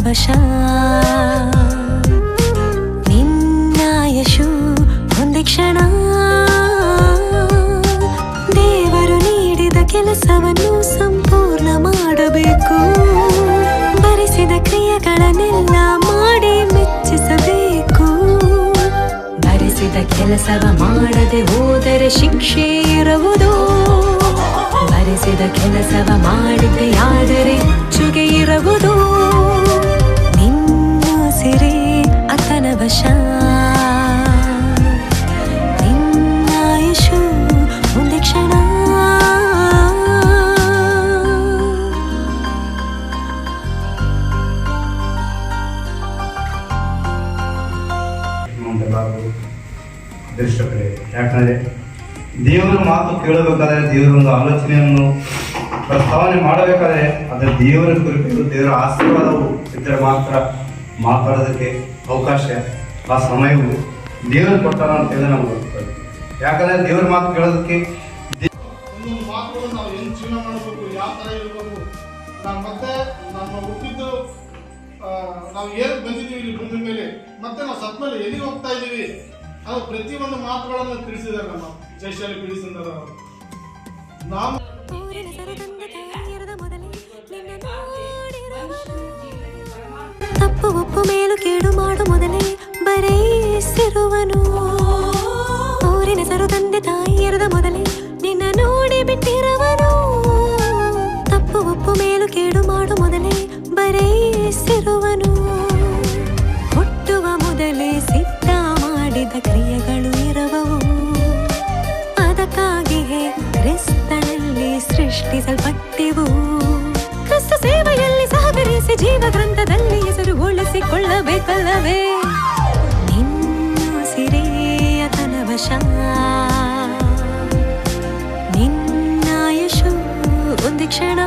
ವಶ ನಿನ್ನಾಯಶು ಒಂದೇ ಕ್ಷಣ ದೇವರು ನೀಡಿದ ಕೆಲಸವನ್ನು ಸಂಪೂರ್ಣ ಮಾಡಬೇಕು ಬರೆಸಿದ ಕ್ರಿಯೆಗಳನ್ನೆಲ್ಲ ಮಾಡಿ ಮೆಚ್ಚಿಸಬೇಕು ಬರೆಸಿದ ಕೆಲಸವ ಮಾಡದೆ ಹೋದರೆ ಶಿಕ್ಷೆ ಇರುವುದು ಬರೆಸಿದ ಕೆಲಸವ ಮಾಡಿದ್ದೆ ಆದರೆ ಮೆಚ್ಚುಗೆ ಇರುವುದು ನಿನ್ನ ಸಿರೆ ಆತನ ವಶ ನಿನ್ನಾಯಶು ಒಂದೇ ಕ್ಷಣ ಅದೃಷ್ಟಕರೇ. ಯಾಕಂದರೆ ದೇವರ ಮಾತು ಕೇಳಬೇಕಾದ್ರೆ ದೇವರ ಒಂದು ಆಲೋಚನೆಯನ್ನು ಪ್ರಸ್ತಾವನೆ ಮಾಡಬೇಕಾದ್ರೆ ಅದರ ದೇವರ ಕುರಿತು ದೇವರ ಆಶೀರ್ವಾದವು ಇದ್ದರೆ ಮಾತ್ರ ಮಾತಾಡೋದಕ್ಕೆ ಅವಕಾಶ ಆ ಸಮಯವು ದೇವರು ಕೊಟ್ಟಾರ ಅಂತೇಳಿ ನಮ್ಗೆ ಗೊತ್ತದೆ. ಯಾಕಂದರೆ ದೇವರ ಮಾತು ಕೇಳೋದಕ್ಕೆ ಒಂದೊಂದು ಮಾತುಗಳು ನಾವು ಏನು ಜೀವನ ಮಾಡಬೇಕು, ಯಾವ ಥರ ಇರಬೇಕು, ನಾವು ಮತ್ತೆ ನಮ್ಮ ಹುಟ್ಟಿದ್ದು ನಾವು ಏನು ಬಂದಿದ್ದೀವಿ ಇಲ್ಲಿ ಭೂಮಿ ಮೇಲೆ, ಮತ್ತೆ ನಾವು ಸತ್ ಮೇಲೆ ಎಲ್ಲಿಗೆ ಹೋಗ್ತಾ ಇದ್ದೀವಿ, ಅದು ಪ್ರತಿಯೊಂದು ಮಾತುಗಳನ್ನು ತಿಳಿಸಿದ್ದಾರೆ. ನಮ್ಮ ಜಯಶಾಲಿ ತಿಳಿಸಿದ್ದಾರೆ. ನಾವು ತಪ್ಪು ಒಪ್ಪು ಮೇಲು ಕೇಡು ಮಾಡು ಮೊದಲೇ ಬರೆಸಿರುವನು ಊರಿನ ಸರು ತಂದೆ ತಾಯಿ ಎರದ ಮೊದಲೇ ನಿನ್ನ ನೋಡಿ ಬಿಟ್ಟಿರುವನು ತಪ್ಪು ಒಪ್ಪು ಮೇಲು ಕೇಡು ಮಾಡು ಮೊದಲೇ ಬರೆಸಿರುವನು ಹುಟ್ಟುವ ಮೊದಲೇ ಸಿದ್ಧ ಮಾಡಿದ ಕ್ರಿಯೆಗಳು ಇರುವವು ಅದಕ್ಕಾಗಿಯೇ ಕ್ರಿಸ್ತನಲ್ಲಿ ಸೃಷ್ಟಿಸಲ್ಪಟ್ಟಿವು ಕ್ರಿಸ್ತ ಸೇವೆಯಲ್ಲಿ ಸಹಕರಿಸಿ ಜೀವ ಗ್ರಂಥದಲ್ಲಿ ಹೆಸರು ಉಳಿಸಿಕೊಳ್ಳಬೇಕಲ್ಲವೇ ನಿನ್ನ ಸಿರೆಯತನ ವಶ ನಿನ್ನಾಯಶು ಒಂದೇ ಕ್ಷಣ